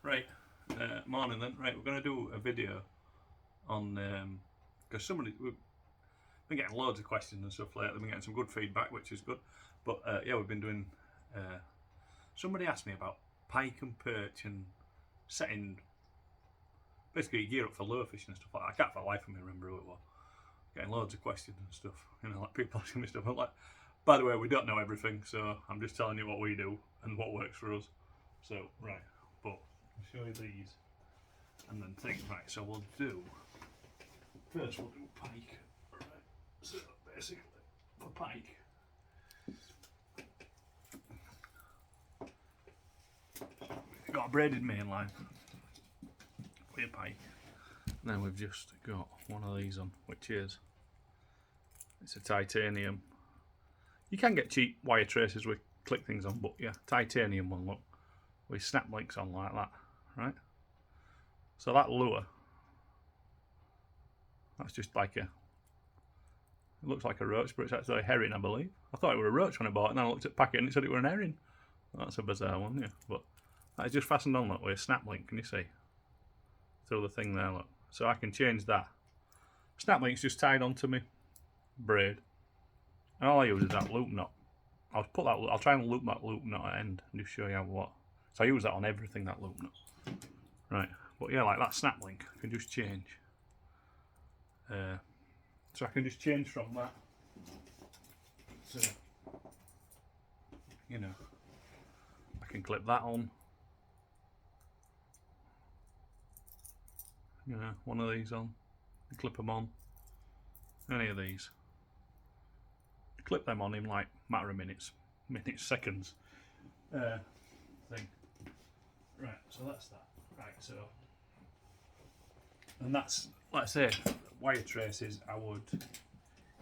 Right, morning then. Right, we're going to do a video on because we've been getting loads of questions and stuff lately. We've been getting some good feedback, which is good. But yeah, we've been doing. Somebody asked me about pike and perch and setting basically gear up for lure fishing and stuff like that. I can't for the life of me remember who it was. Getting loads of questions and stuff. You know, like people asking me stuff. I'm like, by the way, we don't know everything, so I'm just telling you what we do and what works for us. So right, but I'll show you these and then think. Right, so we'll do first. We'll do pike. Right, so basically for pike, we've got a braided main line for your pike. And then we've just got one of these on, which is it's a titanium. You can get cheap wire traces with click things on, but yeah, titanium one. Look, with snap links on like that, right? So that lure, that's just like it looks like a roach, but it's actually a herring, I believe. I thought it was a roach when I bought it, and then I looked at the packet and it said it was an herring. That's a bizarre one, yeah. But that is just fastened on, look, with a snap link, can you see? Through the thing there, look. So I can change that. Snap link's just tied onto me braid. And all I use is that loop knot. I'll try and loop that loop knot at the end and just show you how what. So I use that on everything, that loop knot. Right, but yeah, like that snap link, I can just change. So I can just change from that to, you know, I can clip that on. You know, one of these on, clip them on, any of these. Clip them on in like matter of minutes, seconds. Thing. Right, so that's that. Right, so, and that's, like I say, wire traces.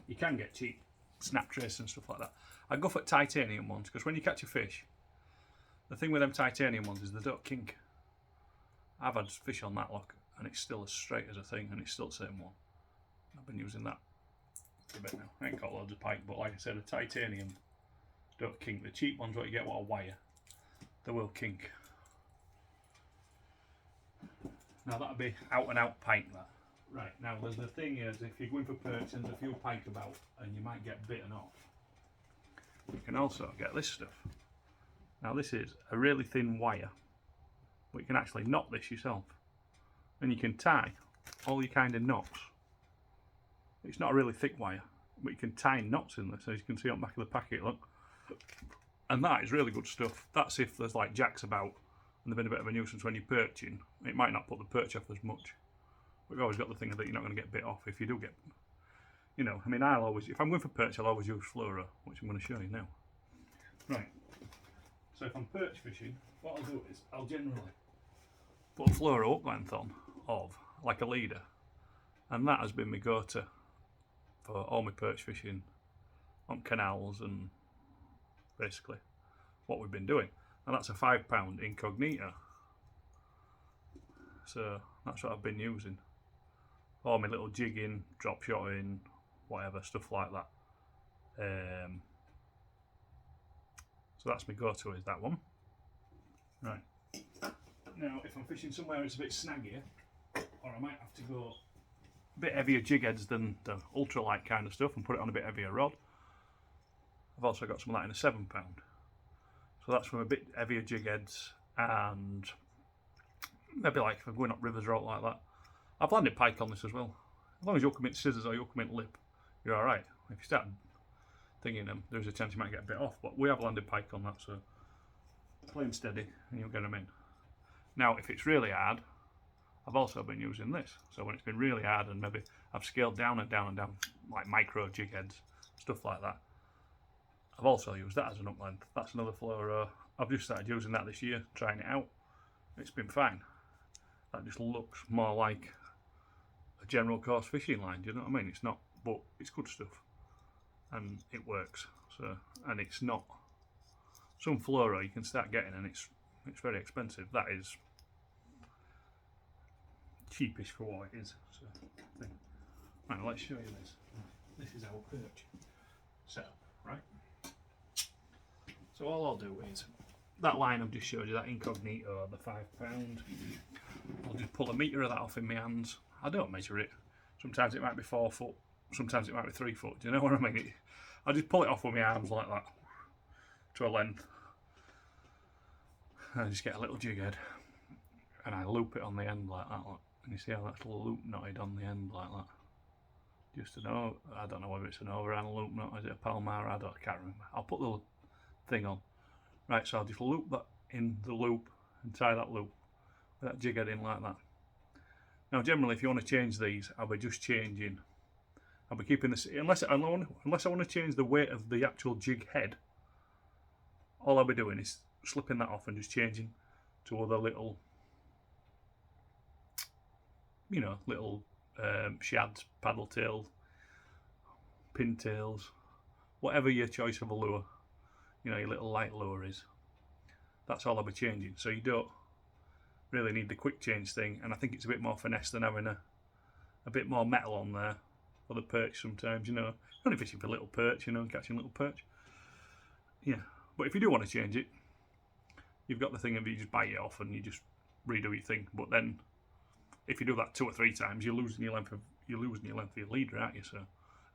You can get cheap snap traces and stuff like that. I go for titanium ones because when you catch a fish, the thing with them titanium ones is they don't kink. I've had fish on that lock and it's still as straight as a thing and it's still the same one. I've been using that for a bit now. I ain't got loads of pike, but like I said, the titanium don't kink. The cheap ones, what you get, what a wire, they will kink. Now that'll be out and out pike, that. Right, now the thing is, if you're going for perch and there's a few pike about and you might get bitten off, you can also get this stuff. Now this is a really thin wire, but you can actually knot this yourself. And you can tie all your kind of knots. It's not a really thick wire, but you can tie knots in this, as you can see on the back of the packet, look. And that is really good stuff. That's if there's like jacks about and they've been a bit of a nuisance when you're perching. It might not put the perch off as much. But you've always got the thing that you're not going to get bit off if you do get, you know, I mean, I'll always, if I'm going for perch, I'll always use fluoro, which I'm going to show you now. Right, so if I'm perch fishing, what I'll do is, I'll generally put a fluoro hook length on of, like a leader, and that has been my go-to for all my perch fishing on canals and basically what we've been doing. And that's a £5 incognito. So that's what I've been using. All my little jigging, drop shotting, whatever, stuff like that. So that's my go-to, is that one. Right. Now, if I'm fishing somewhere it's a bit snaggier, or I might have to go a bit heavier jig heads than the ultralight kind of stuff and put it on a bit heavier rod, I've also got some of that in a £7. So that's from a bit heavier jig heads, and maybe like if I'm going up rivers or out like that. I've landed pike on this as well. As long as you hook them in scissors or you hook them in lip, you're alright. If you start thinking them, there's a chance you might get a bit off, but we have landed pike on that, so play them steady and you'll get them in. Now, if it's really hard, I've also been using this. So when it's been really hard and maybe I've scaled down and down and down, like micro jig heads, stuff like that, I've also used that as an hook length. That's another fluoro. I've just started using that this year, trying it out. It's been fine. That just looks more like a general course fishing line, do you know what I mean? It's not, but it's good stuff. And it works. So, and it's not, some fluoro you can start getting and it's very expensive. That is cheapish for what it is. So, right, let's show you this. This is our perch setup, right? So all I'll do is that line I've just showed you, that incognito, the £5, I'll just pull a metre of that off in my hands. I don't measure it. Sometimes it might be 4 foot, sometimes it might be 3 foot. Do you know what I mean? I just pull it off with my arms like that to a length. And I just get a little jig head and I loop it on the end like that. Look. And you see how that's loop knotted on the end like that. Just an over, I don't know whether it's an overhand loop knot, is it a Palmar, I can't remember. I'll put the thing on. Right, so I'll just loop that in the loop and tie that loop with that jig head in like that. Now generally if you want to change these, I'll be just changing, I'll be keeping this, unless I want to change the weight of the actual jig head, all I'll be doing is slipping that off and just changing to other little, you know, little shads, paddle tails, pintails, whatever your choice of a lure, you know, your little light lure is. That's all I'll be changing. So you don't really need the quick change thing, and I think it's a bit more finesse than having a bit more metal on there for the perch sometimes, you know. Only fishing for little perch, you know, catching little perch. Yeah, but if you do want to change it, you've got the thing of you just bite it off and you just redo your thing. But then if you do that 2 or 3 times, you're losing your length of your leader, aren't you? So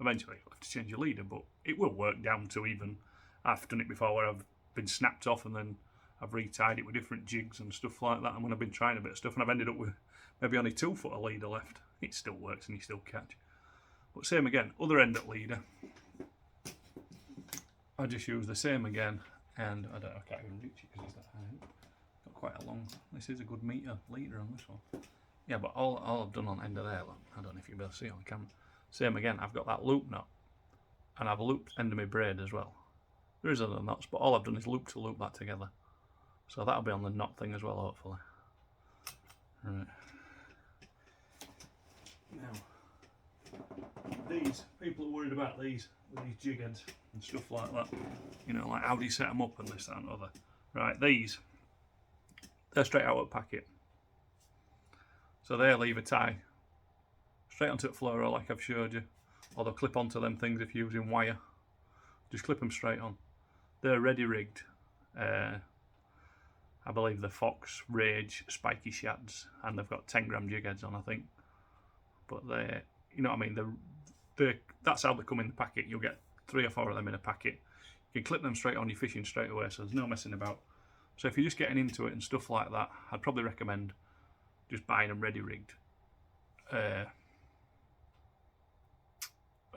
eventually you'll have to change your leader, but it will work down to even, I've done it before where I've been snapped off and then I've retied it with different jigs and stuff like that, and when I've been trying a bit of stuff and I've ended up with maybe only 2 foot of leader left, it still works and you still catch. But same again, other end at leader, I just use the same again, and I can't even reach it because it's that high. Got quite a long, this is a good metre leader on this one. Yeah, but all I've done on the end of there, look, I don't know if you'll be able to see it on camera. Same again, I've got that loop knot, and I've looped end of my braid as well. There is other knots, but all I've done is loop to loop that together. So that'll be on the knot thing as well, hopefully. Right. Now, these, people are worried about these, with these jig heads and stuff like that. You know, like how do you set them up and this, that and other. Right, these, they're straight out of the packet. So they'll either tie straight onto the fluoro like I've showed you, or they'll clip onto them things if you're using wire. Just clip them straight on. They're ready rigged. I believe the Fox Rage spiky shads, and they've got 10-gram jig heads on, I think. But they, you know what I mean, that's how they come in the packet. You'll get 3 or 4 of them in a packet. You can clip them straight on your fishing straight away, so there's no messing about. So if you're just getting into it and stuff like that, I'd probably recommend just buying them ready rigged. And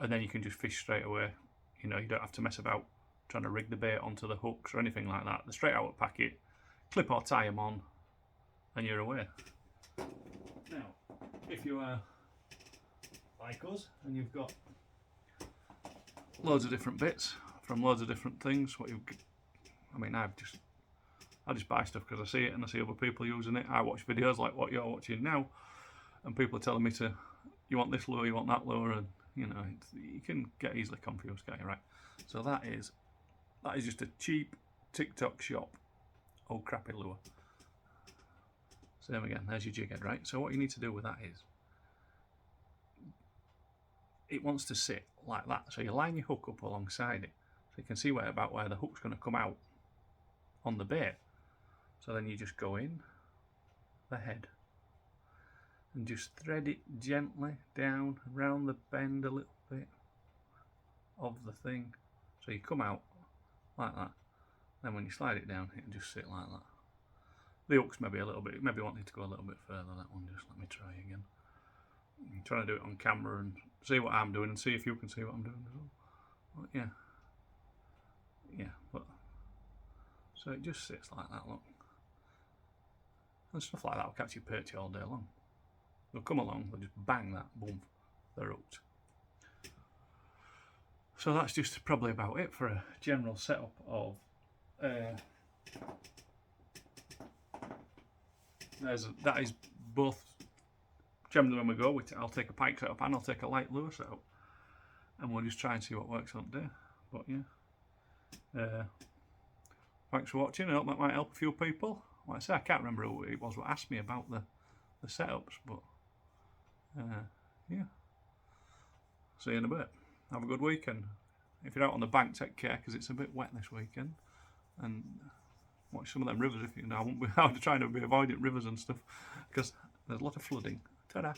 then you can just fish straight away. You know, you don't have to mess about trying to rig the bait onto the hooks or anything like that. They're straight out of the packet. Clip or tie them on, and you're away. Now, if you are like us and you've got loads of different bits from loads of different things, I mean, I just buy stuff because I see it and I see other people using it. I watch videos like what you're watching now, and people are telling me you want this lure, you want that lure, and you know, you can get easily confused, can't you? Right. So that is just a cheap TikTok shop old crappy lure. Same again, there's your jig head, right? So what you need to do with that is, it wants to sit like that. So you line your hook up alongside it, so you can see about where the hook's going to come out on the bait. So then you just go in the head and just thread it gently down around the bend a little bit of the thing. So you come out like that. Then when you slide it down, it'll just sit like that. The hook's maybe a little bit, maybe wanting to go a little bit further, that one. Just let me try again. I'm trying to do it on camera and see what I'm doing and see if you can see what I'm doing as well. But yeah, but so it just sits like that, look. And stuff like that will catch you perch all day long. They'll come along, they'll just bang that, boom, they're hooked. So that's just probably about it for a general setup of that is both. Generally when we go, I'll take a pike setup and I'll take a light lure setup, and we'll just try and see what works on day. But yeah, thanks for watching. I hope that might help a few people. Like I say, I can't remember who it was what asked me about the setups, but yeah. See you in a bit. Have a good weekend. If you're out on the bank, take care because it's a bit wet this weekend, and watch some of them rivers if you know. I won't be, I'll be trying to be avoiding rivers and stuff because there's a lot of flooding. Ta-da!